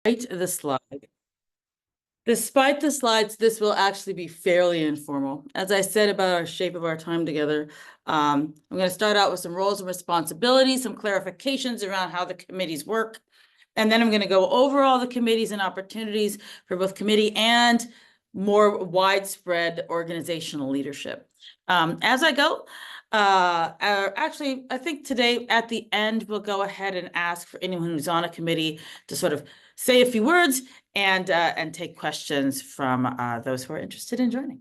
The slide. Despite the slides, this will actually be fairly informal. As I said about our shape of our time together, I'm going to start out with some roles and responsibilities, some clarifications around how the committees work. And then I'm going to go over all the committees and opportunities for both committee and more widespread organizational leadership. As I go, actually, I think today at the end, we'll go ahead and ask for anyone who's on a committee to sort of say a few words and take questions from those who are interested in joining.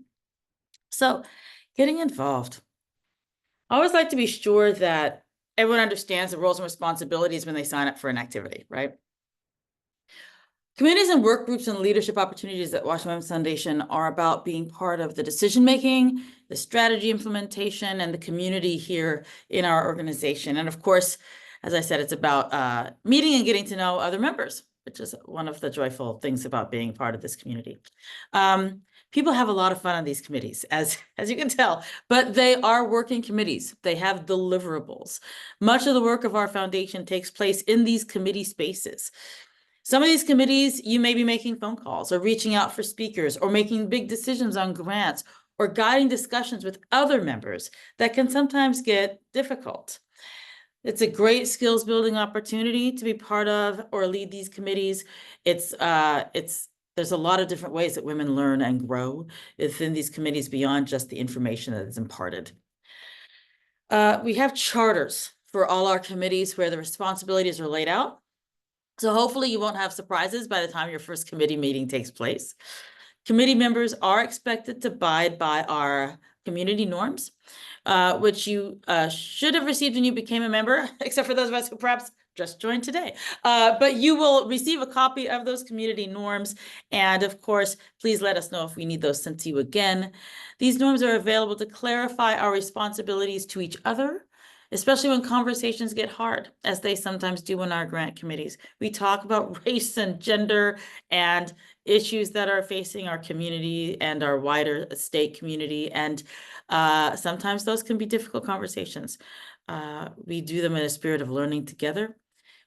So getting involved. I always like to be sure that everyone understands the roles and responsibilities when they sign up for an activity, right? Committees and work groups and leadership opportunities at Washington Women's Foundation are about being part of the decision-making, the strategy implementation, and the community here in our organization. And of course, as I said, it's about meeting and getting to know other members, which is one of the joyful things about being part of this community. People have a lot of fun on these committees, as you can tell, but they are working committees. They have deliverables. Much of the work of our foundation takes place in these committee spaces. Some of these committees, you may be making phone calls or reaching out for speakers or making big decisions on grants or guiding discussions with other members that can sometimes get difficult. It's a great skills building opportunity to be part of or lead these committees. There's a lot of different ways that women learn and grow within these committees beyond just the information that is imparted. We have charters for all our committees where the responsibilities are laid out. So hopefully you won't have surprises by the time your first committee meeting takes place. Committee members are expected to abide by our community norms, which you should have received when you became a member, except for those of us who perhaps just joined today. But you will receive a copy of those community norms. And of course, please let us know if we need those sent to you again. These norms are available to clarify our responsibilities to each other, especially when conversations get hard, as they sometimes do in our grant committees. We talk about race and gender and issues that are facing our community and our wider state community. And sometimes those can be difficult conversations. We do them in a spirit of learning together.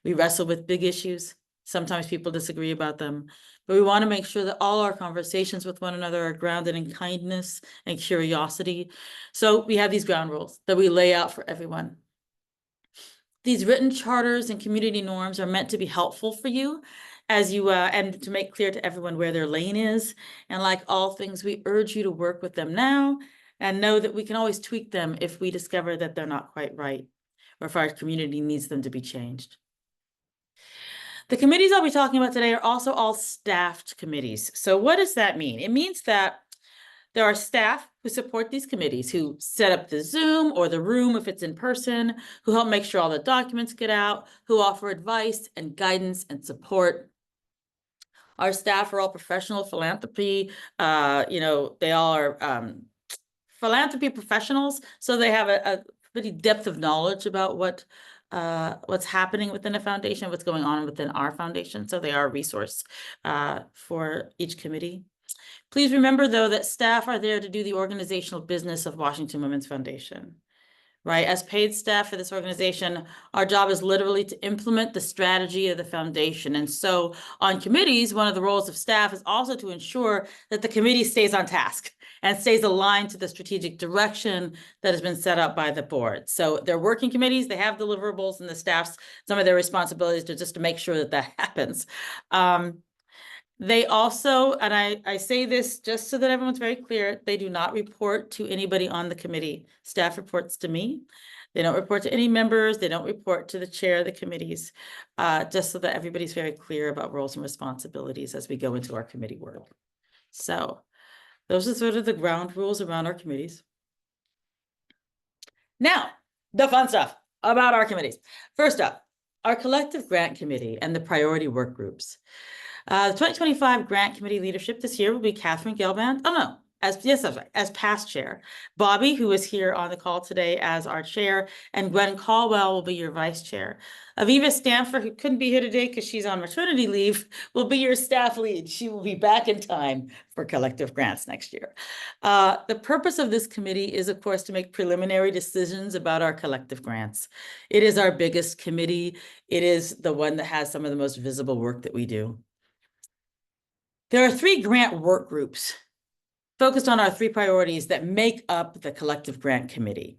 We wrestle with big issues. Sometimes people disagree about them, but we want to make sure that all our conversations with one another are grounded in kindness and curiosity. So we have these ground rules that we lay out for everyone. These written charters and community norms are meant to be helpful for you as you and to make clear to everyone where their lane is. And like all things, we urge you to work with them now and know that we can always tweak them if we discover that they're not quite right or if our community needs them to be changed. The committees I'll be talking about today are also all staffed committees. So what does that mean? It means that there are staff who support these committees, who set up the Zoom or the room if it's in person, who help make sure all the documents get out, who offer advice and guidance and support. Our staff are all professional philanthropy. They all are philanthropy professionals, so they have a pretty depth of knowledge about what's happening within a foundation, what's going on within our foundation. So they are a resource for each committee. Please remember, though, that staff are there to do the organizational business of Washington Women's Foundation, right? As paid staff for this organization, our job is literally to implement the strategy of the foundation. And so on committees, one of the roles of staff is also to ensure that the committee stays on task and stays aligned to the strategic direction that has been set up by the board. So they're working committees, they have deliverables, and the staff's, some of their responsibilities are just to make sure that that happens. They also, and I say this just so that everyone's very clear, they do not report to anybody on the committee. Staff reports to me. They don't report to any members. They don't report to the chair of the committees, just so that everybody's very clear about roles and responsibilities as we go into our committee work. So those are sort of the ground rules around our committees. Now, the fun stuff about our committees. First up, our collective grant committee and the priority work groups. The 2025 grant committee leadership this year will be Catherine Gelband. Oh no, as past chair. Bobby, who is here on the call today as our chair, and Gwen Caldwell will be your vice chair. Aviva Stanford, who couldn't be here today because she's on maternity leave, will be your staff lead. She will be back in time for collective grants next year. The purpose of this committee is, of course, to make preliminary decisions about our collective grants. It is our biggest committee. It is the one that has some of the most visible work that we do. There are 3 grant work groups focused on our 3 priorities that make up the collective grant committee.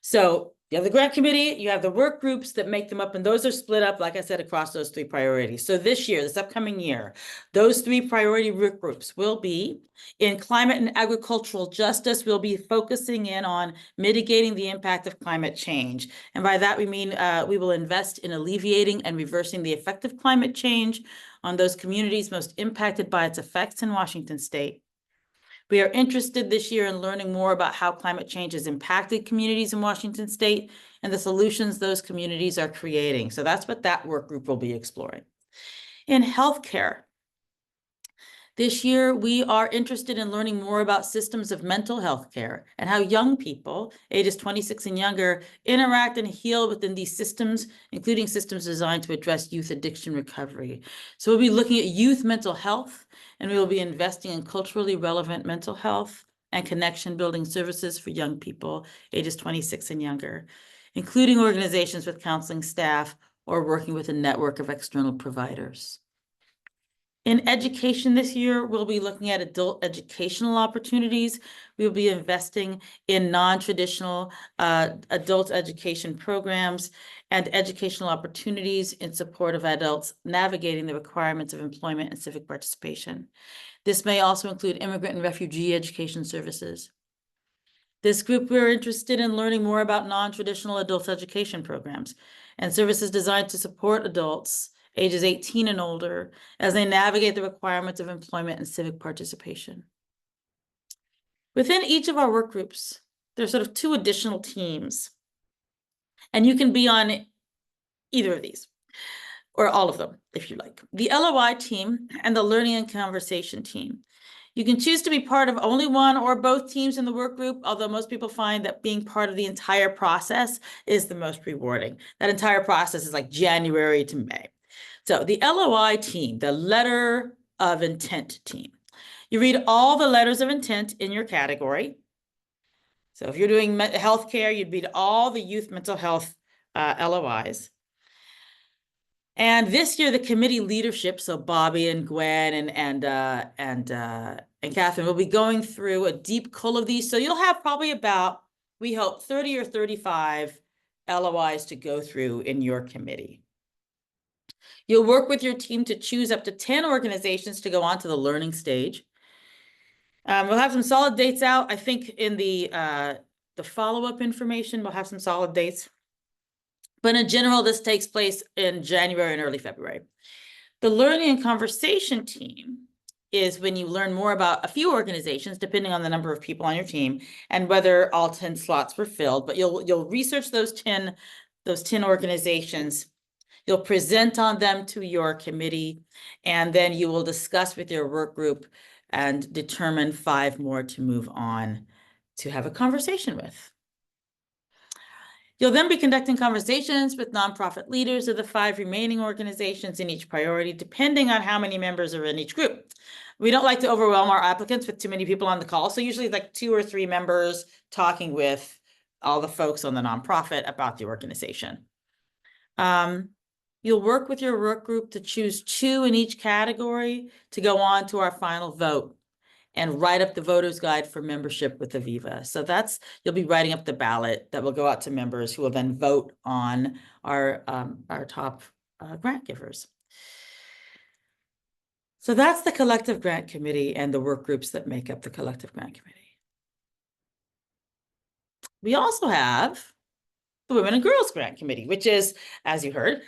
So you have the grant committee, you have the work groups that make them up, and those are split up, like I said, across those 3 priorities. So this year, this upcoming year, those 3 priority work groups will be in climate and agricultural justice. We'll be focusing in on mitigating the impact of climate change. And by that, we mean we will invest in alleviating and reversing the effect of climate change on those communities most impacted by its effects in Washington State. We are interested this year in learning more about how climate change has impacted communities in Washington State and the solutions those communities are creating. So that's what that work group will be exploring. In healthcare, this year, we are interested in learning more about systems of mental health care and how young people, ages 26 and younger, interact and heal within these systems, including systems designed to address youth addiction recovery. So we'll be looking at youth mental health, and we will be investing in culturally relevant mental health and connection building services for young people, ages 26 and younger, including organizations with counseling staff or working with a network of external providers. In education this year, we'll be looking at adult educational opportunities. We'll be investing in non-traditional adult education programs and educational opportunities in support of adults navigating the requirements of employment and civic participation. This may also include immigrant and refugee education services. This group, we're interested in learning more about non-traditional adult education programs and services designed to support adults ages 18 and older, as they navigate the requirements of employment and civic participation. Within each of our work groups, there's sort of 2 additional teams, and you can be on either of these, or all of them, if you like. The LOI team and the learning and conversation team. You can choose to be part of only one or both teams in the work group, although most people find that being part of the entire process is the most rewarding. That entire process is like January to May. So the LOI team, the letter of intent team, you read all the letters of intent in your category. So if you're doing healthcare, you'd read all the youth mental health LOIs. And this year, the committee leadership, so Bobby and Gwen and Catherine, will be going through a deep cull of these. So you'll have probably about, we hope, 30 or 35 LOIs to go through in your committee. You'll work with your team to choose up to 10 organizations to go on to the learning stage. We'll have some solid dates out. I think in the follow-up information, we'll have some solid dates. But in general, this takes place in January and early February. The learning and conversation team is when you learn more about a few organizations, depending on the number of people on your team, and whether all 10 slots were filled. But you'll research those 10 organizations. You'll present on them to your committee, and then you will discuss with your work group and determine 5 more to move on to have a conversation with. You'll then be conducting conversations with nonprofit leaders of the 5 remaining organizations in each priority, depending on how many members are in each group. We don't like to overwhelm our applicants with too many people on the call, so usually like 2 or 3 members talking with all the folks on the nonprofit about the organization. You'll work with your work group to choose 2 in each category to go on to our final vote and write up the voter's guide for membership with Aviva. So you'll be writing up the ballot that will go out to members who will then vote on our top grant givers. So that's the collective grant committee and the work groups that make up the collective grant committee. We also have the Women and Girls Grant Committee, which is, as you heard,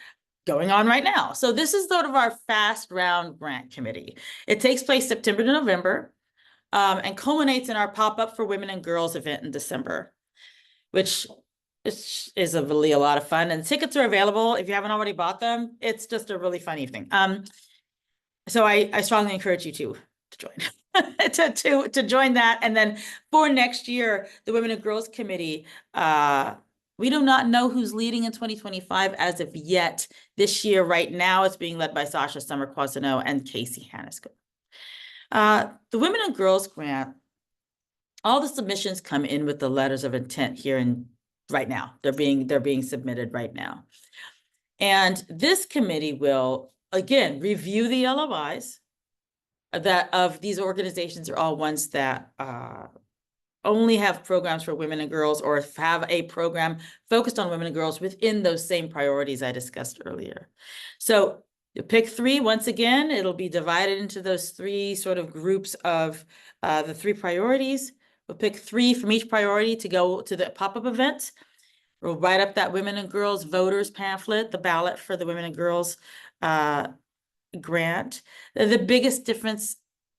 going on right now. So this is sort of our fast round grant committee. It takes place September to November and culminates in our pop-up for Women and Girls event in December, which is really a lot of fun. And tickets are available if you haven't already bought them. It's just a really fun evening. So I strongly encourage you to join. to join that. And then for next year, the Women and Girls Committee, we do not know who's leading in 2025 as of yet. This year, right now, it's being led by Sasha Summer-Quasino and Casey Hannisko. The Women and Girls Grant, all the submissions come in with the letters of intent here right now. They're being submitted right now. And this committee will, again, review the LOIs, that of these organizations are all ones that only have programs for women and girls, or have a program focused on women and girls within those same priorities I discussed earlier. So you pick 3. Once again, it'll be divided into those 3 sort of groups of the 3 priorities. We'll pick 3 from each priority to go to the pop-up event. We'll write up that women and girls voters pamphlet, the ballot for the women and girls grant. The biggest difference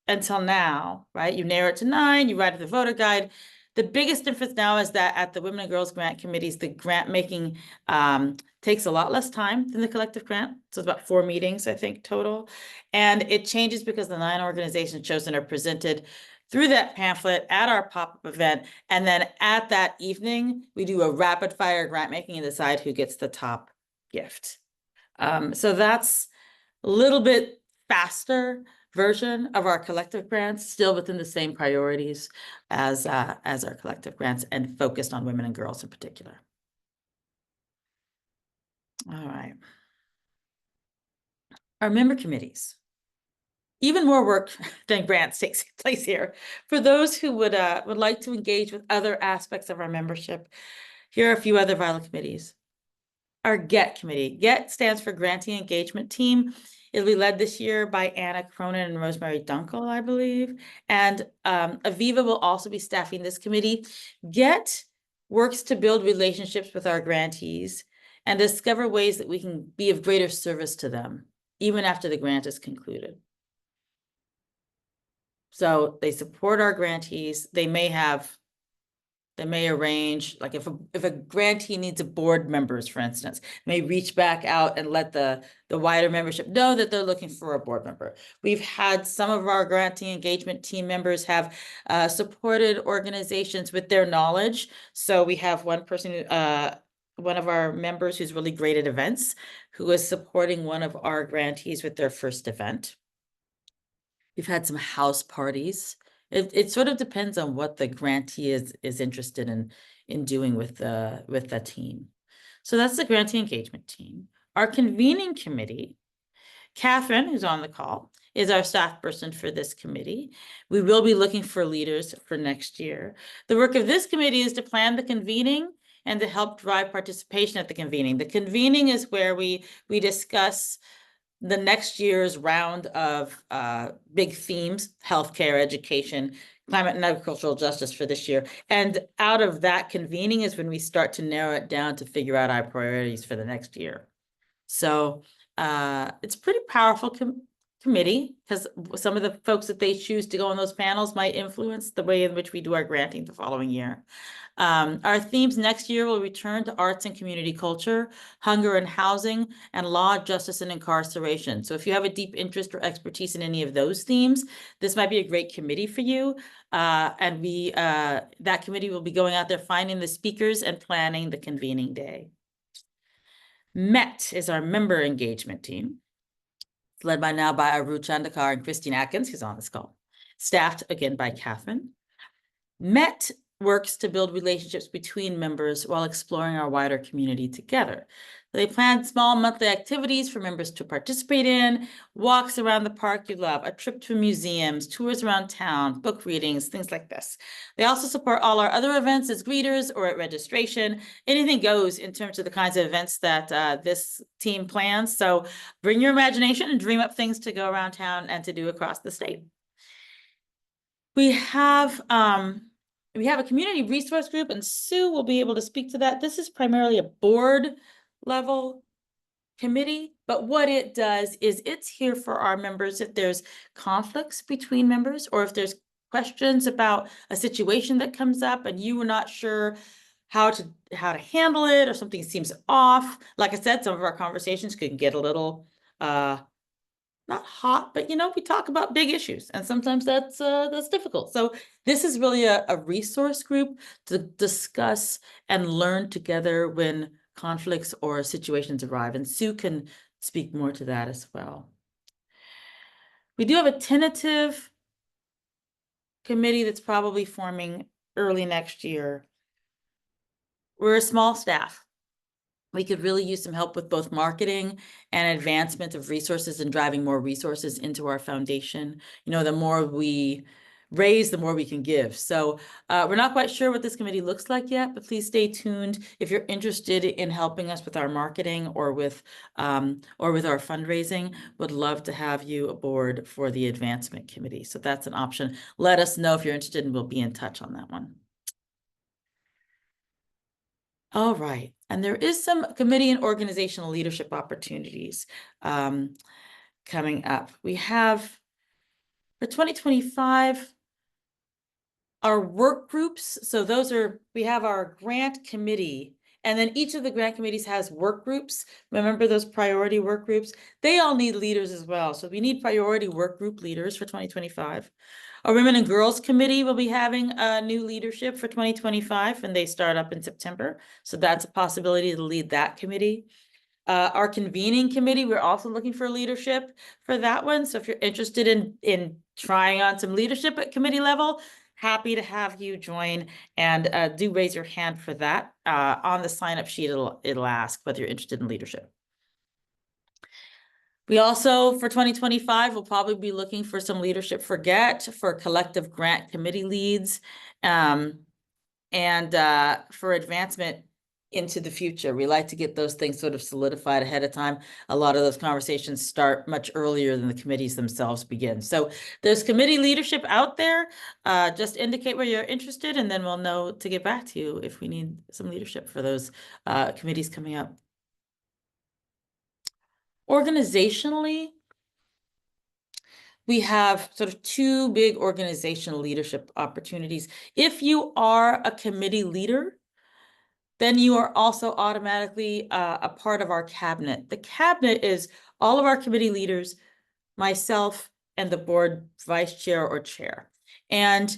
until now, right? You narrow it to 9, you write up the voter guide. The biggest difference now is that at the Women and Girls Grant Committees, the grant making takes a lot less time than the collective grant. So it's about 4 meetings, I think, total. And it changes because the 9 organizations chosen are presented through that pamphlet at our pop-up event. And then at that evening, we do a rapid fire grant making and decide who gets the top gift. So that's a little bit faster version of our collective grants, still within the same priorities as our collective grants, and focused on women and girls in particular. All right. Our member committees. Even more work than grants takes place here. For those who would like to engage with other aspects of our membership, here are a few other vital committees. Our GET committee. GET stands for Grantee Engagement Team. It'll be led this year by Anna Cronin and Rosemary Dunkel, I believe. And Aviva will also be staffing this committee. GET works to build relationships with our grantees and discover ways that we can be of greater service to them, even after the grant is concluded. So they support our grantees. They may arrange, like if a grantee needs a board members, for instance, may reach back out and let the wider membership know that they're looking for a board member. We've had some of our grantee engagement team members have supported organizations with their knowledge. So we have one person, one of our members who's really great at events, who is supporting one of our grantees with their first event. We've had some house parties. It sort of depends on what the grantee is interested in doing with the team. So that's the grantee engagement team. Our convening committee, Catherine, who's on the call, is our staff person for this committee. We will be looking for leaders for next year. The work of this committee is to plan the convening and to help drive participation at the convening. The convening is where we discuss the next year's round of big themes: healthcare, education, climate and agricultural justice for this year. And out of that convening is when we start to narrow it down to figure out our priorities for the next year. So it's a pretty powerful committee, because some of the folks that they choose to go on those panels might influence the way in which we do our granting the following year. Our themes next year will return to arts and community culture, hunger and housing, and law, justice, and incarceration. So if you have a deep interest or expertise in any of those themes, this might be a great committee for you. And that committee will be going out there, finding the speakers and planning the convening day. MET is our member engagement team. It's led by Aru Chandakar and Christine Atkins, who's on this call. Staffed again by Catherine. MET works to build relationships between members while exploring our wider community together. They plan small monthly activities for members to participate in: walks around the park you love, a trip to museums, tours around town, book readings, things like this. They also support all our other events as greeters or at registration. Anything goes in terms of the kinds of events that this team plans. So bring your imagination and dream up things to go around town and to do across the state. We have a community resource group, and Sue will be able to speak to that. This is primarily a board level committee, but what it does is it's here for our members if there's conflicts between members, or if there's questions about a situation that comes up and you were not sure how to handle it, or something seems off. Like I said, some of our conversations could get a little not hot, but we talk about big issues, and sometimes that's difficult. So this is really a resource group to discuss and learn together when conflicts or situations arrive, and Sue can speak more to that as well. We do have a tentative committee that's probably forming early next year. We're a small staff. we could really use some help with both marketing and advancement of resources and driving more resources into our foundation. You know, the more we raise, the more we can give. So we're not quite sure what this committee looks like yet, but please stay tuned. If you're interested in helping us with our marketing or with our fundraising, would love to have you aboard for the advancement committee. So that's an option. Let us know if you're interested and we'll be in touch on that one. All right, and there is some committee and organizational leadership opportunities coming up. We have for 2025 our work groups. So those are, we have our grant committee, and then each of the grant committees has work groups. Remember those priority work groups? They all need leaders as well. So we need priority work group leaders for 2025. Our Women and Girls Committee will be having a new leadership for 2025, and they start up in September. So that's a possibility to lead that committee. Our convening committee, we're also looking for leadership for that one. So if you're interested in trying on some leadership at committee level, happy to have you join, and do raise your hand for that. On the sign-up sheet, it'll ask whether you're interested in leadership. We also, for 2025, will probably be looking for some leadership for GET, for collective grant committee leads, and for advancement into the future. We like to get those things sort of solidified ahead of time. A lot of those conversations start much earlier than the committees themselves begin. So there's committee leadership out there. Just indicate where you're interested, and then we'll know to get back to you if we need some leadership for those committees coming up. Organizationally, we have sort of two big organizational leadership opportunities. If you are a committee leader, then you are also automatically a part of our cabinet. The cabinet is all of our committee leaders, myself, and the board vice chair or chair. And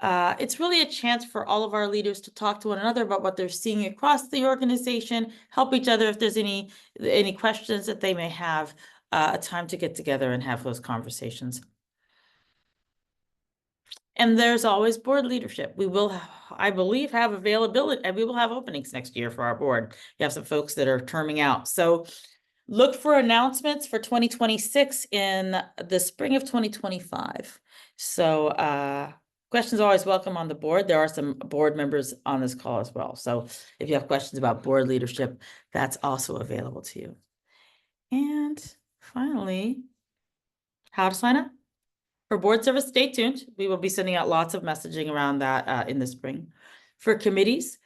it's really a chance for all of our leaders to talk to one another about what they're seeing across the organization, help each other if there's any questions that they may have, a time to get together and have those conversations. And there's always board leadership. We will, I believe, have availability, and we will have openings next year for our board. We have some folks that are terming out. So look for announcements for 2026 in the spring of 2025. So questions are always welcome on the board. There are some board members on this call as well. So if you have questions about board leadership, that's also available to you. And finally, how to sign up for board service. Stay tuned. We will be sending out lots of messaging around that in the spring. For committees,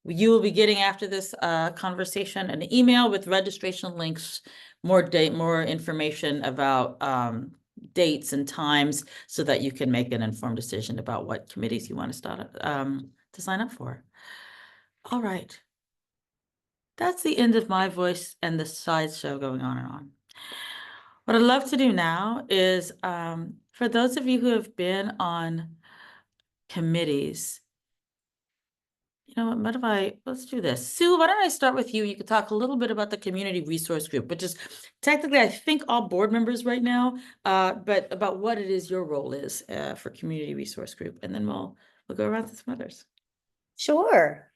you will be getting, after this conversation, an email with registration links, more information about dates and times, so that you can make an informed decision about what committees you want to start to sign up for. All right. That's the end of my voice and the slideshow going on and on. What I'd love to do now is, for those of you who have been on committees, you know what, let's do this. Sue, why don't I start with you? You could talk a little bit about the community resource group, which is technically, I think, all board members right now, but about what it is your role is for community resource group. And then we'll go around to some others. Sure.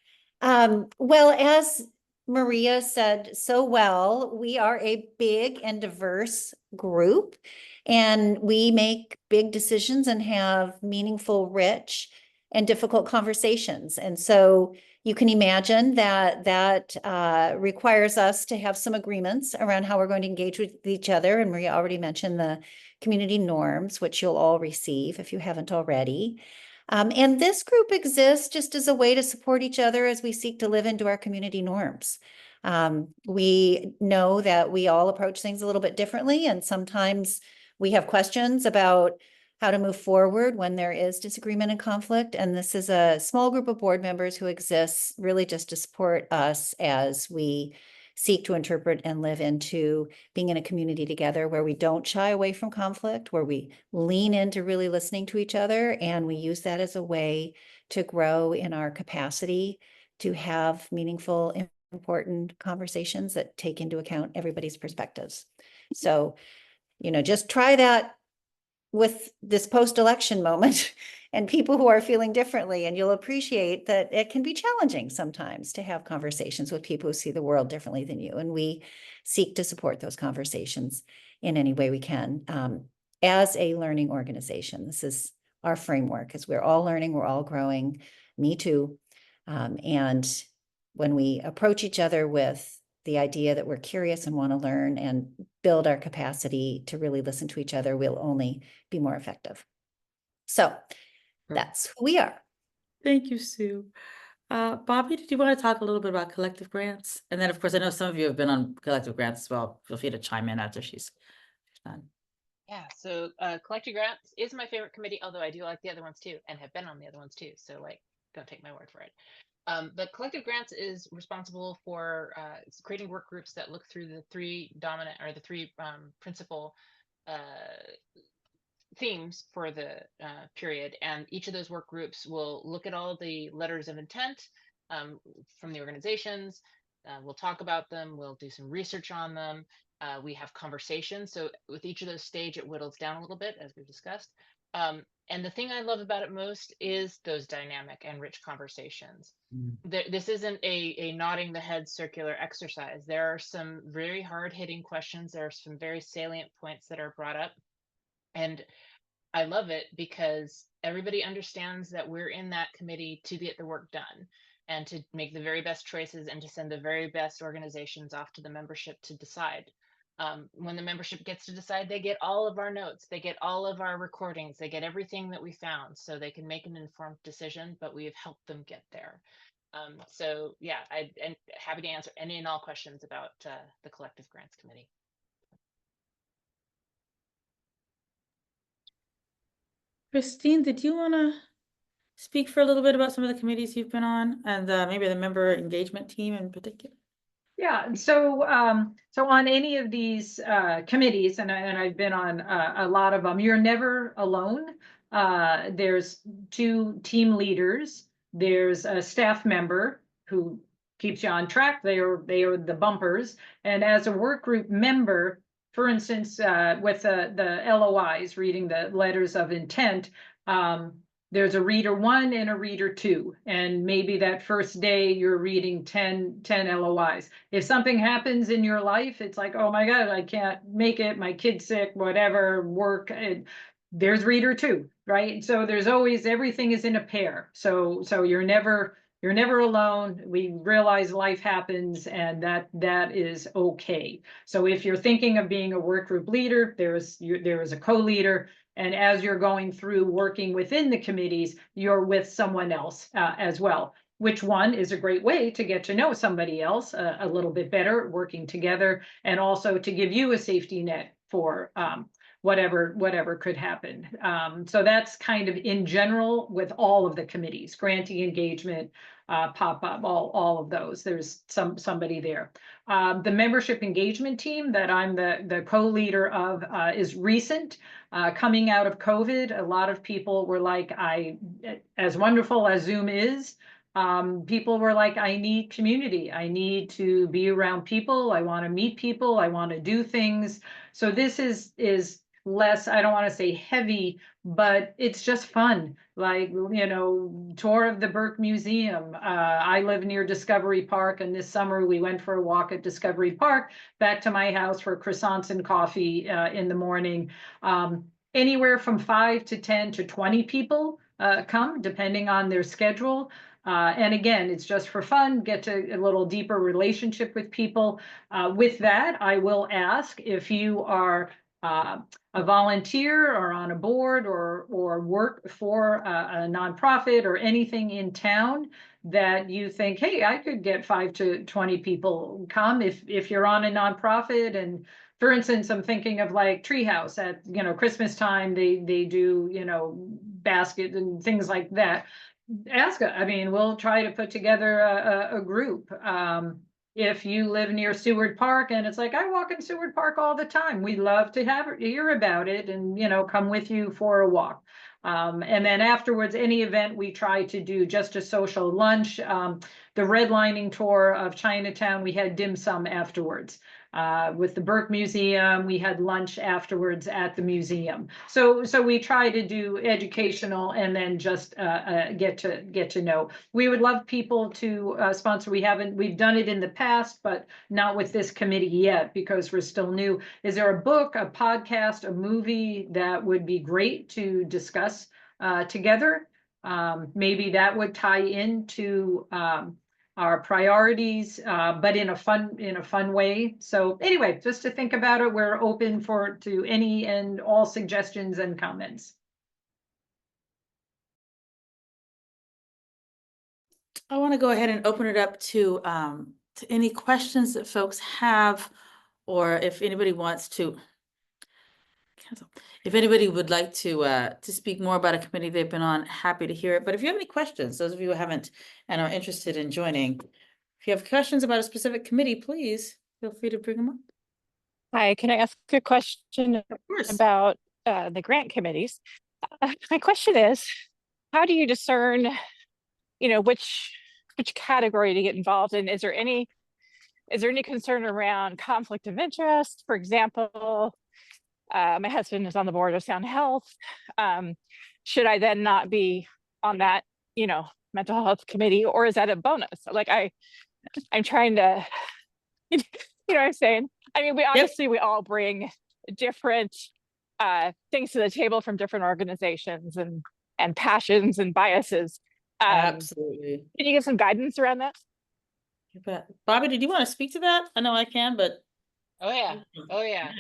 Well, as Maria said so well, we are a big and diverse group, and we make big decisions and have meaningful, rich, and difficult conversations. And so you can imagine that requires us to have some agreements around how we're going to engage with each other. And Maria already mentioned the community norms, which you'll all receive if you haven't already. And this group exists just as a way to support each other as we seek to live into our community norms. We know that we all approach things a little bit differently, and sometimes we have questions about how to move forward when there is disagreement and conflict. And this is a small group of board members who exists really just to support us as we seek to interpret and live into being in a community together where we don't shy away from conflict, where we lean into really listening to each other, and we use that as a way to grow in our capacity to have meaningful, important conversations that take into account everybody's perspectives. So, you know, just try that with this post-election moment and people who are feeling differently. And you'll appreciate that it can be challenging sometimes to have conversations with people who see the world differently than you. And we seek to support those conversations in any way we can. As a learning organization, this is our framework, because we're all learning, we're all growing, me too. And when we approach each other with the idea that we're curious and want to learn and build our capacity to really listen to each other, we'll only be more effective. So that's who we are. Thank you, Sue. Bobby, did you want to talk a little bit about collective grants? And then, of course, I know some of you have been on collective grants as well. Feel free to chime in after she's done. Yeah, so collective grants is my favorite committee, although I do like the other ones too, and have been on the other ones too. So like, don't take my word for it. But collective grants is responsible for creating work groups that look through the three dominant or the three principal themes for the period, and each of those work groups will look at all the letters of intent from the organizations. We'll talk about them. We'll do some research on them. We have conversations. So with each of those stage, it whittles down a little bit, as we've discussed. And the thing I love about it most is those dynamic and rich conversations. This isn't a nodding the head circular exercise. There are some very hard-hitting questions. There are some very salient points that are brought up. And I love it because everybody understands that we're in that committee to get the work done and to make the very best choices and to send the very best organizations off to the membership to decide. When the membership gets to decide, they get all of our notes, they get all of our recordings, they get everything that we found so they can make an informed decision, but we have helped them get there. So yeah, I'm happy to answer any and all questions about the Collective Grants Committee. Christine, did you want to speak for a little bit about some of the committees you've been on and maybe the member engagement team in particular? Yeah, so on any of these committees, and I've been on a lot of them, you're never alone. There's two team leaders. There's a staff member who keeps you on track. They are the bumpers. And as a work group member, for instance, with the LOIs, reading the letters of intent, there's a reader 1 and a reader 2, and maybe that first day you're reading 10 LOIs. If something happens in your life, it's like, oh my God, I can't make it, my kid's sick, whatever, work, there's reader 2, right? So there's always, everything is in a pair. So you're never alone. We realize life happens, and that is okay. So if you're thinking of being a work group leader, there is a co-leader. And as you're going through working within the committees, you're with someone else as well, which one is a great way to get to know somebody else a little bit better, working together, and also to give you a safety net for whatever could happen. So that's kind of in general with all of the committees, granting engagement, pop up, all of those. There's somebody there. The membership engagement team that I'm the co-leader of is recent. Coming out of COVID, a lot of people were like, as wonderful as Zoom is, people were like, I need community. I need to be around people. I want to meet people. I want to do things. So this is less, I don't want to say heavy, but it's just fun. Like, tour of the Burke Museum. I live near Discovery Park, and this summer we went for a walk at Discovery Park, back to my house for croissants and coffee in the morning. Anywhere from 5 to 10 to 20 people come, depending on their schedule. And again, it's just for fun, get to a little deeper relationship with people. With that, I will ask if you are a volunteer or on a board or work for a nonprofit or anything in town that you think, hey, I could get 5 to 20 people come. If you're on a nonprofit, and for instance, I'm thinking of like Treehouse at Christmas time, they do basket and things like that. Ask, I mean, we'll try to put together a group. If you live near Seward Park and it's like, I walk in Seward Park all the time, we'd love to hear about it and, come with you for a walk. And then afterwards, any event, we try to do just a social lunch. The redlining tour of Chinatown, we had dim sum afterwards. With the Burke Museum, we had lunch afterwards at the museum. So we try to do educational and then just get to know. We would love people to sponsor. We've done it in the past, but not with this committee yet because we're still new. Is there a book, a podcast, a movie that would be great to discuss together? Maybe that would tie into our priorities, but in a fun way. So anyway, just to think about it, we're open to any and all suggestions and comments. I want to go ahead and open it up to any questions that folks have, or if anybody wants to. If anybody would like to speak more about a committee they've been on, happy to hear it. But if you have any questions, those of you who haven't and are interested in joining, if you have questions about a specific committee, please feel free to bring them up. Hi, can I ask a question Of course. about the grant committees? My question is, how do you discern, which category to get involved in? Is there any concern around conflict of interest? For example, my husband is on the board of Sound Health. Should I then not be on that, mental health committee, or is that a bonus? Like I'm trying to, you know what I'm saying? I mean, we obviously we all bring different things to the table from different organizations and passions and biases. Absolutely. Can you give some guidance around that? You bet. Bobby, did you want to speak to that? I know I can, but Oh yeah.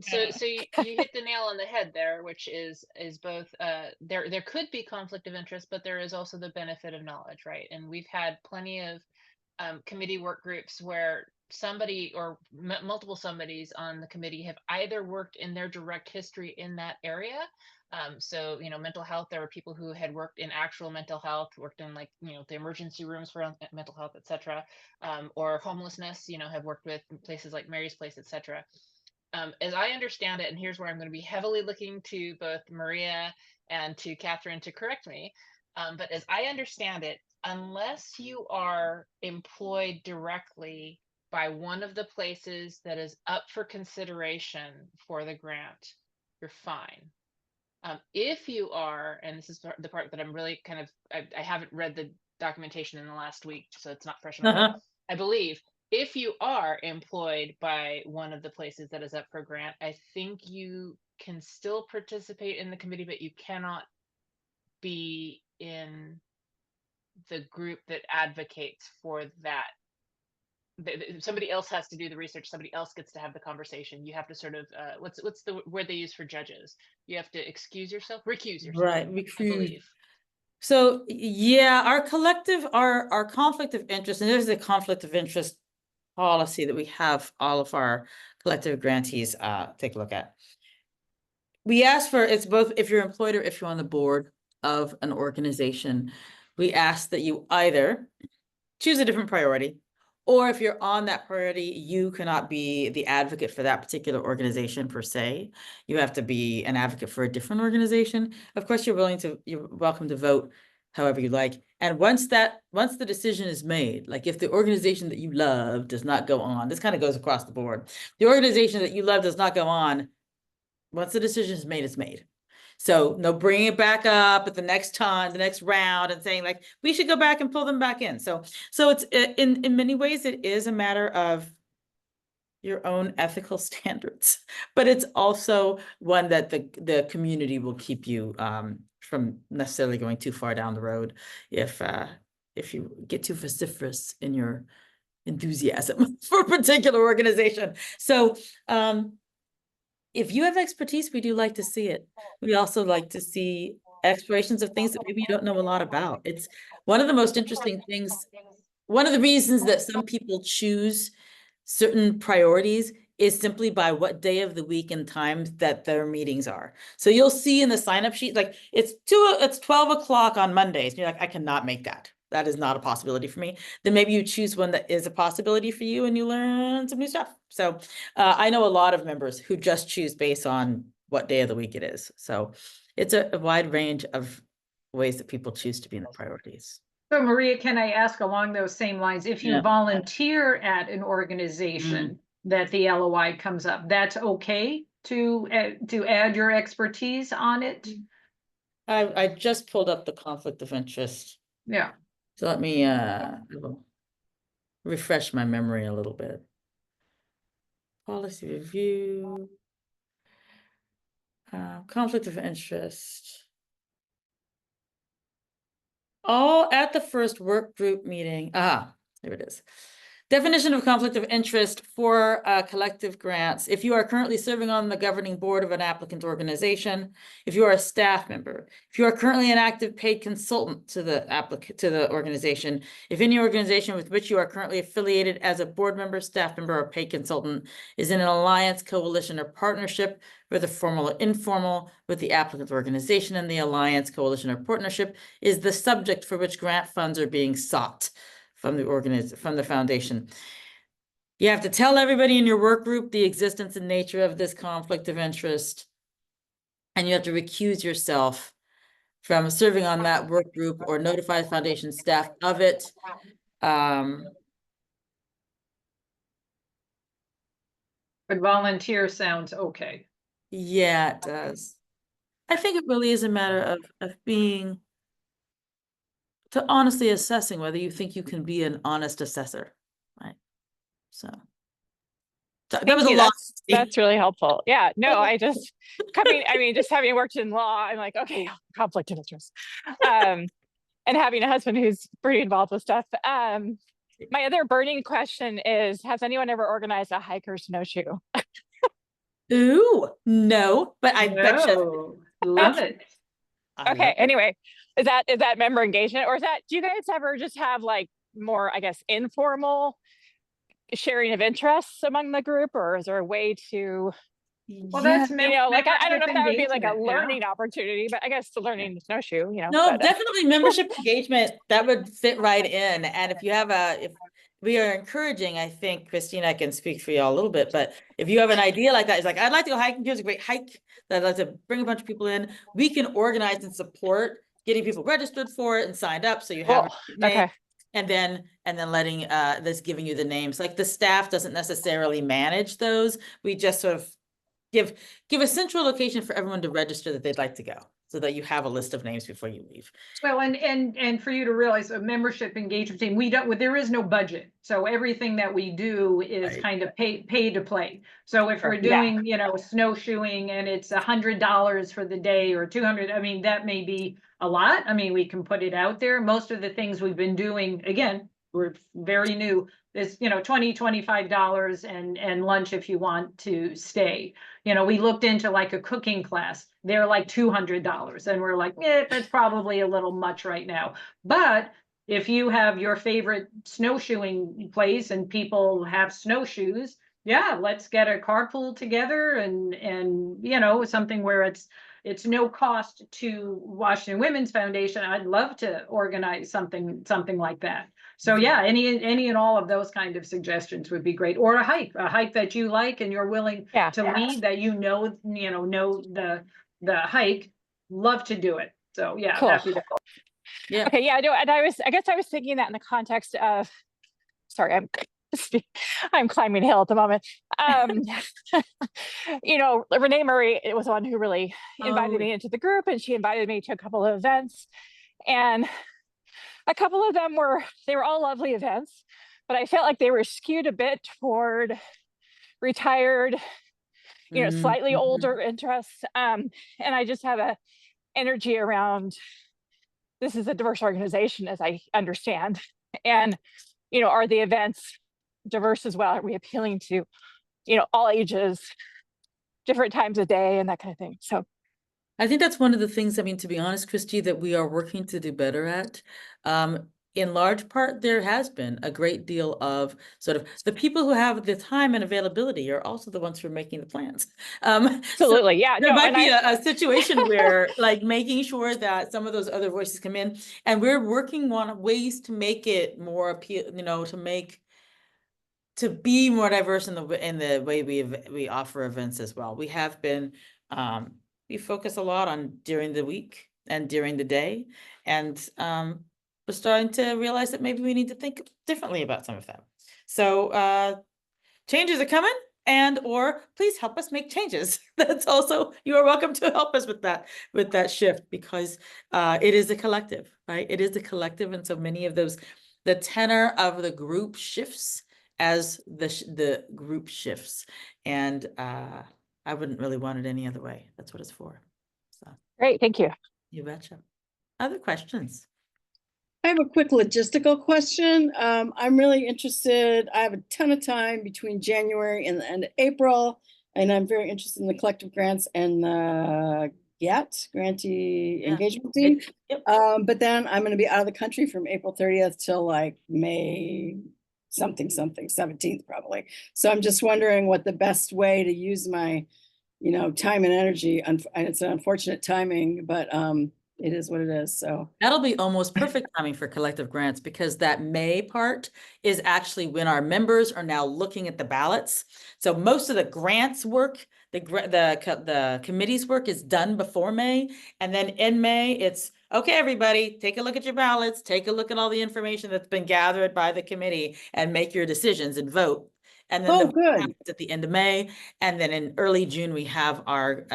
So you hit the nail on the head there, which is both there could be conflict of interest, but there is also the benefit of knowledge, right? And we've had plenty of committee work groups where somebody or multiple somebodies on the committee have either worked in their direct history in that area. So, mental health, there were people who had worked in actual mental health, worked in the emergency rooms for mental health, et cetera, or homelessness, have worked with places like Mary's Place, et cetera. As I understand it, and here's where I'm going to be heavily looking to both Maria and to Catherine to correct me, but as I understand it, unless you are employed directly by one of the places that is up for consideration for the grant, you're fine. If you are, and this is the part that I'm really I haven't read the documentation in the last week, so it's not fresh in my head. I believe if you are employed by one of the places that is up for grant, I think you can still participate in the committee, but you cannot be in the group that advocates for that. Somebody else has to do the research. Somebody else gets to have the conversation. You have to sort of what's the word they use for judges? You have to recuse yourself. Right, I believe. So yeah, our conflict of interest, and there's a conflict of interest policy that we have all of our collective grantees take a look at. We ask for, it's both if you're employed or if you're on the board of an organization, we ask that you either choose a different priority, or if you're on that priority, you cannot be the advocate for that particular organization per se. You have to be an advocate for a different organization. Of course, you're welcome to vote however you like. And once the decision is made, like if the organization that you love does not go on, this kind of goes across the board. The organization that you love does not go on. Once the decision is made, it's made. So no bringing it back up at the next round and saying like, we should go back and pull them back in. So it's in many ways, it is a matter of your own ethical standards, but it's also one that the community will keep you from necessarily going too far down the road if you get too vociferous in your enthusiasm for a particular organization. So if you have expertise, we do like to see it. We also like to see explorations of things that maybe you don't know a lot about. It's one of the most interesting things. One of the reasons that some people choose certain priorities is simply by what day of the week and times that their meetings are. So you'll see in the sign-up sheet, like it's 12 o'clock on Mondays. And you're like, I cannot make that. That is not a possibility for me. Then maybe you choose one that is a possibility for you and you learn some new stuff. So I know a lot of members who just choose based on what day of the week it is. So it's a wide range of ways that people choose to be in the priorities. So Maria, can I ask along those same lines, if you Yeah. volunteer at an organization that the LOI comes up, that's okay to add your expertise on it? I just pulled up the conflict of interest. Yeah. So let me refresh my memory a little bit. Policy review. Conflict of interest. All at the first work group meeting. There it is. Definition of conflict of interest for collective grants. If you are currently serving on the governing board of an applicant organization, if you are a staff member, if you are currently an active paid consultant to the applicant, to the organization, if any organization with which you are currently affiliated as a board member, staff member, or paid consultant is in an alliance, coalition, or partnership, whether formal or informal, with the applicant organization, and the alliance, coalition, or partnership is the subject for which grant funds are being sought from the foundation. You have to tell everybody in your work group the existence and nature of this conflict of interest. And you have to recuse yourself from serving on that work group or notify the foundation staff of it. But volunteer sounds okay. Yeah, it does. I think it really is a matter of being, to honestly assessing whether you think you can be an honest assessor, right? So that Thank was a you. lot. That's really helpful. Yeah, no, just having worked in law, I'm like, okay, conflict of interest. And having a husband who's pretty involved with stuff. My other burning question is, has anyone ever organized a hike or snowshoe? Ooh, no, but I bet you. No, love it. I Okay, love it. anyway, is that member engagement, or do you guys ever just have like more, I guess, informal sharing of interests among the group, or is there a way to, Well, that's like, I don't know if that would be like a membership engagement, yeah. learning opportunity, but I guess the learning snowshoe, No, but, definitely membership engagement, that would fit right in. And if you have if we are encouraging, I think, Christina, I can speak for you all a little bit, but if you have an idea like that, it's like, I'd like to go hiking, here's a great hike, that I'd like to bring a bunch of people in, we can organize and support getting people registered for it and signed up, so you have cool. a name. Okay. And then letting this giving you the names. Like the staff doesn't necessarily manage those. We just sort of give a central location for everyone to register that they'd like to go, so that you have a list of names before you leave. Well, and for you to realize a membership engagement team, there is no budget. So everything that we do is Right. kind of pay to play. So if we're Sure. doing, snowshoeing and it's $100 for the day or 200, I mean, that may be a lot. I mean, we can put it out there. Most of the things we've been doing, again, we're very new, is, $20, $25 and lunch if you want to stay. We looked into like a cooking class. They're like $200 and we're like, that's probably a little much right now. But if you have your favorite snowshoeing place and people have snowshoes, yeah, let's get a carpool together and something where it's no cost to Washington Women's Foundation. I'd love to organize something like that. So yeah, any and all of those kind of suggestions would be great. Or a hike that you like and you're willing to lead, that know the hike. Love to do it. So yeah, Cool. happy to. Yeah. Okay. Yeah. I know. And I guess I was thinking that in the context of, sorry, I'm climbing a hill at the moment. Renee Murray, it was the one who really invited me into the group, and she invited me to a couple of events, and a couple of them they were all lovely events, but I felt like they were skewed a bit toward retired, slightly older interests. And I just have a energy around, this is a diverse organization, as I understand. And, are the events diverse as well? Are we appealing to, all ages, different times of day, and that kind of thing? So I think that's one of the things, I mean, to be honest, Christy, that we are working to do better at. In large part, there has been a great deal of sort of the people who have the time and availability are also the ones who are making the plans. Absolutely. Yeah. There might be a situation where like making sure that some of those other voices come in, and we're working on ways to make it more appeal, to be more diverse in the way we offer events as well. We have been we focus a lot on during the week and during the day. And we're starting to realize that maybe we need to think differently about some of them. So changes are coming, and or please help us make changes. That's also, you are welcome to help us with that shift, because it is a collective, right? It is a collective, and so many of those, the tenor of the group shifts as the group shifts, and I wouldn't really want it any other way. That's what it's for. So Great, thank you. you betcha. Other questions? I have a quick logistical question. I'm really interested. I have a ton of time between January and the end of April, and I'm very interested in the collective grants and the grantee Yeah. engagement team. Yep. But then I'm going to be out of the country from April 30th till like May something 17th probably. So I'm just wondering what the best way to use my, time and energy. And it's an unfortunate timing, but it is what it is. So That'll be almost perfect timing for collective grants, because that May part is actually when our members are now looking at the ballots. So most of the grants work, the committee's work is done before May. And then in May, it's, okay, everybody, take a look at your ballots, take a look at all the information that's been gathered by the committee, and make your decisions and vote. And then Oh, the vote good. happens at the end of May. And then in early June, we have our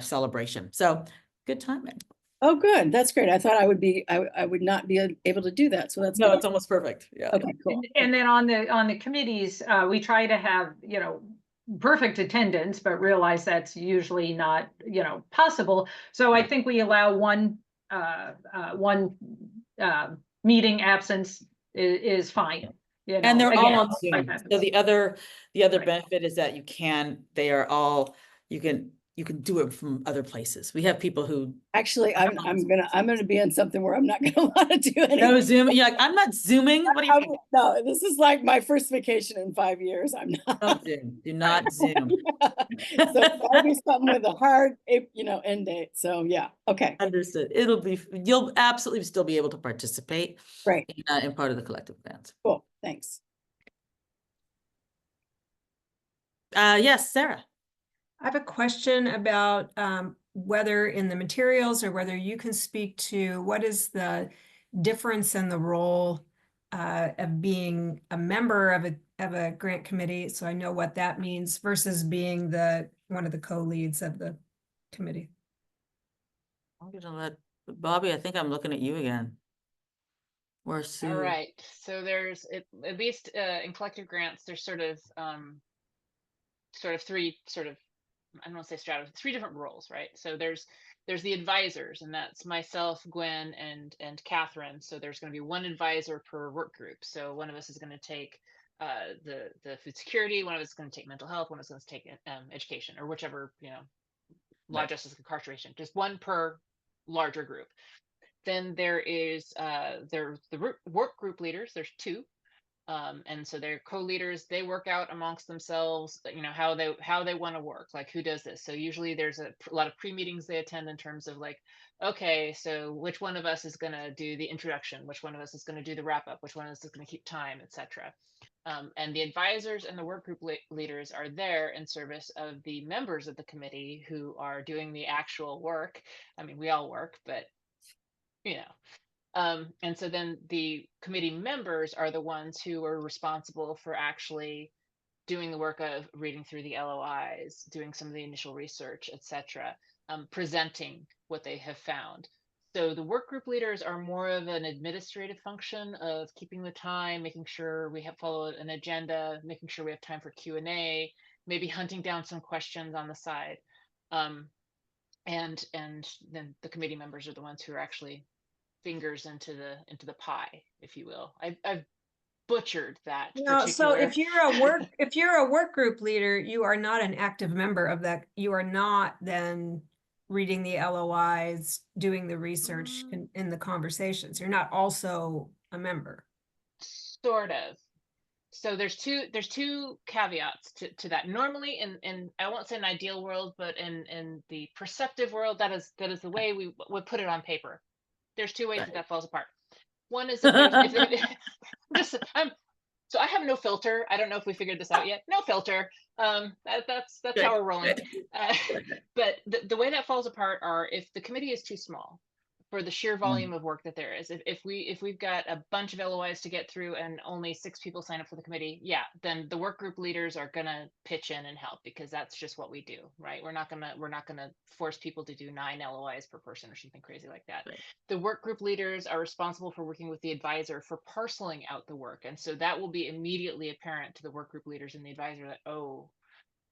celebration. So good timing. Oh, good. That's great. I thought I would not be able to do that. So that's No, good. it's almost perfect. Yeah. Okay, cool. And then on the committees, we try to have, perfect attendance, but realize that's usually not, possible. So I think we allow one meeting absence is fine. And they're all again, on Zoom. like So that. the other Right. benefit is that you can do it from other places. We have people who Actually, I'm gonna be in something where I'm not gonna want to do anything. no Zoom. You're like, I'm not Zooming. What do you think? No, this is like my first vacation in 5 years. I'm not. Don't Zoom. Do not Zoom. So that'll be something with a hard, end date. So yeah, okay, Understood. You'll absolutely still be able to participate great, in part of the collective grants. cool, thanks. Yes, Sarah. I have a question about whether in the materials or whether you can speak to what is the difference in the role of being a member of a grant committee, so I know what that means, versus being one of the co-leads of the committee. I'm gonna let Bobby. I think I'm looking at you again. Or Sue. All right. So there's at least in collective grants, there's sort of three I don't want to say strategy, three different roles, right? So there's the advisors, and that's myself, Gwen, and Catherine. So there's going to be one advisor per work group. So one of us is going to take the food security, one of us is going to take mental health, one of us is going to take education, or whichever, law, Right. justice, incarceration, just one per larger group. Then there is the work group leaders. There's two. And so they're co-leaders. They work out amongst themselves, how they want to work, like who does this. So usually there's a lot of pre-meetings they attend in terms of like, okay, so which one of us is going to do the introduction, which one of us is going to do the wrap up, which one of us is going to keep time, etc. And the advisors and the work group leaders are there in service of the members of the committee who are doing the actual work. I mean, we all work, but and so then the committee members are the ones who are responsible for actually doing the work of reading through the LOIs, doing some of the initial research, etc., presenting what they have found. So the work group leaders are more of an administrative function of keeping the time, making sure we have followed an agenda, making sure we have time for Q&A, maybe hunting down some questions on the side. And then the committee members are the ones who are actually fingers into the pie, if you will. I've butchered that. No, so if you're a work group leader, you are not an active member of that. You are not then reading the LOIs, doing the research in the conversations. You're not also a member. Sort of. So there's two caveats to that. Normally in I won't say an ideal world, but in the perceptive world, that is the way we would put it on paper. There's two ways that falls apart. One is so I have no filter. I don't know if we figured this out yet. No filter. That's Good, how we're rolling. good. But the way that falls apart are if the committee is too small for the sheer Mm. volume of work that there is. If we've got a bunch of LOIs to get through and only 6 people sign up for the committee, yeah, then the work group leaders are gonna pitch in and help, because that's just what we do, right? We're not gonna force people to do 9 LOIs per person or something crazy like that. Right. The work group leaders are responsible for working with the advisor for parceling out the work, and so that will be immediately apparent to the work group leaders and the advisor that, oh,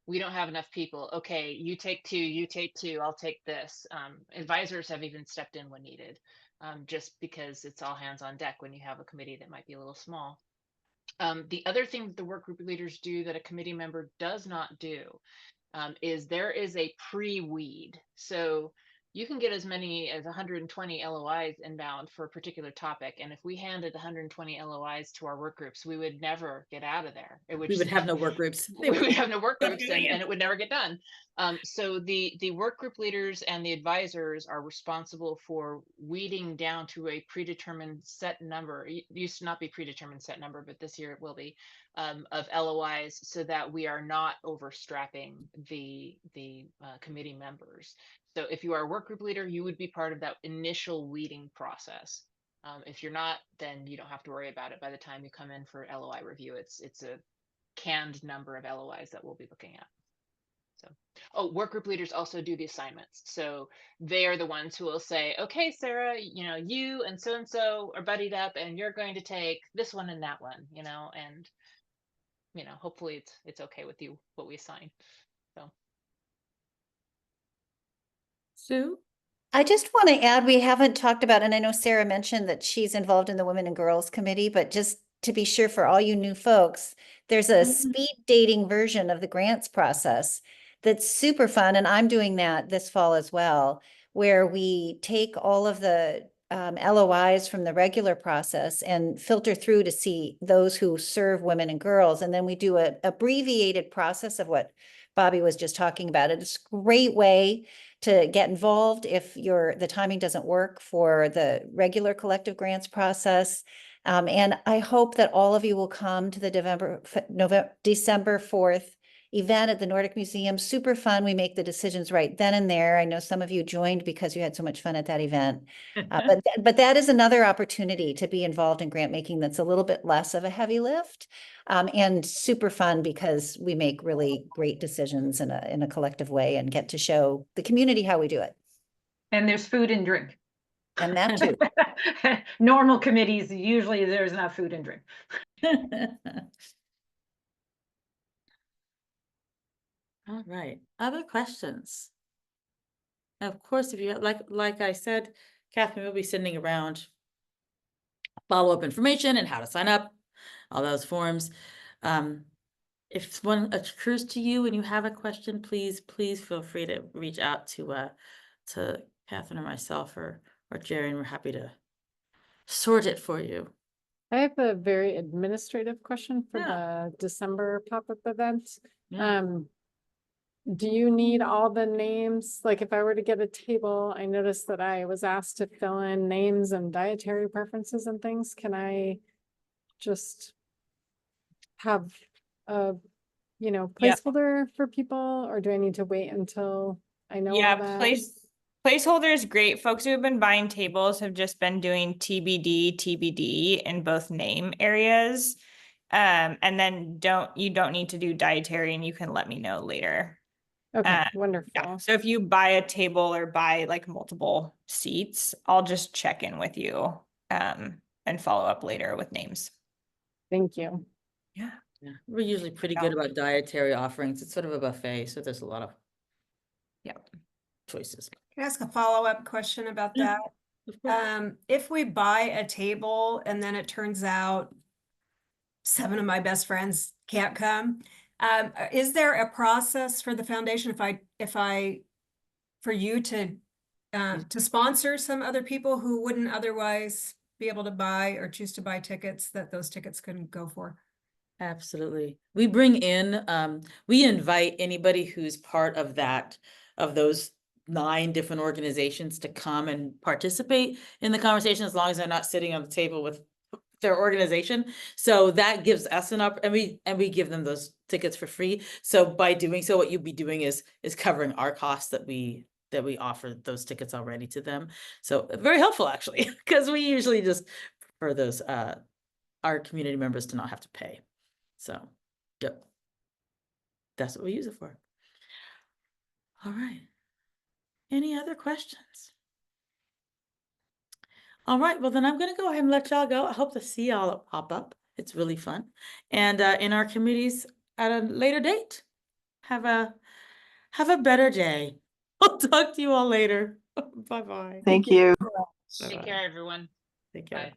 we don't have enough people. Okay, you take 2, you take 2, I'll take this. Advisors have even stepped in when needed, just because it's all hands on deck when you have a committee that might be a little small. The other thing that the work group leaders do that a committee member does not do is there is a pre-weed. So you can get as many as 120 LOIs inbound for a particular topic. And if we handed 120 LOIs to our work groups, we would never get out of there. It would We would just have no work groups. we would have no work Stop groups, doing and it. it would never get done. So the work group leaders and the advisors are responsible for weeding down to a predetermined set number. It used to not be predetermined set number, but this year it will be, of LOIs, so that we are not overstrapping the committee members. So if you are a work group leader, you would be part of that initial weeding process. If you're not, then you don't have to worry about it by the time you come in for LOI review. It's a canned number of LOIs that we'll be looking at. So, oh, work group leaders also do the assignments. So they are the ones who will say, okay, Sarah, you and so are buddied up, and you're going to take this one and that one, and hopefully it's okay with you what we assign. So, Sue? I just want to add, we haven't talked about, and I know Sarah mentioned that she's involved in the Women and Girls Committee, but just to be sure for all you new folks, there's a Mhm. speed dating version of the grants process that's super fun, and I'm doing that this fall as well, where we take all of the LOIs from the regular process and filter through to see those who serve women and girls, and then we do an abbreviated process of what Bobby was just talking about. It's a great way to get involved if the timing doesn't work for the regular collective grants process. And I hope that all of you will come to the December 4th event at the Nordic Museum. Super fun. We make the decisions right then and there. I know some of you joined because you had so much fun at that event. But that is another opportunity to be involved in grant making that's a little bit less of a heavy lift, and super fun because we make really great decisions in a collective way and get to show the community how we do it. And there's food and drink. And that too. Normal committees, usually there's not food and drink. All right, other questions? Of course, if you, like I said, Catherine will be sending around follow-up information and how to sign up, all those forms. If one occurs to you and you have a question, please feel free to reach out to Catherine or myself or Jerry, and we're happy to sort it for you. I have a very administrative question for Yeah. the December pop-up event. Yeah. Do you need all the names? Like if I were to get a table, I noticed that I was asked to fill in names and dietary preferences and things. Can I just have a, Yep. placeholder for people, or do I need to wait until I know all Yeah, that? placeholder is great. Folks who have been buying tables have just been doing TBD in both name areas. And then you don't need to do dietary, and you can let me know later. Okay, Yeah. wonderful. So if you buy a table or buy like multiple seats, I'll just check in with you and follow up later with names. Thank you. Yeah. Yeah, we're usually pretty good about dietary offerings. It's sort of a buffet, so there's a lot of choices. Can I ask a follow-up question about Yeah. that? Of course. If we buy a table and then it turns out 7 of my best friends can't come, is there a process for the foundation for you to sponsor some other people who wouldn't otherwise be able to buy or choose to buy tickets, that those tickets couldn't go for? Absolutely. We bring in, we invite anybody who's part of those 9 different organizations to come and participate in the conversation, as long as they're not sitting on the table with their organization. So that gives us and we give them those tickets for free. So by doing so, what you'll be doing is covering our costs that we offer those tickets already to them. So very helpful actually, because we usually just prefer those our community members to not have to pay. So yep. That's what we use it for. All right. Any other questions? All right, well then I'm gonna go ahead and let y'all go. I hope to see y'all pop up. It's really fun. And in our committees at a later date. Have a better day. I'll talk to you all later. Bye-bye. Thank you. Take care, everyone. Take care. Bye.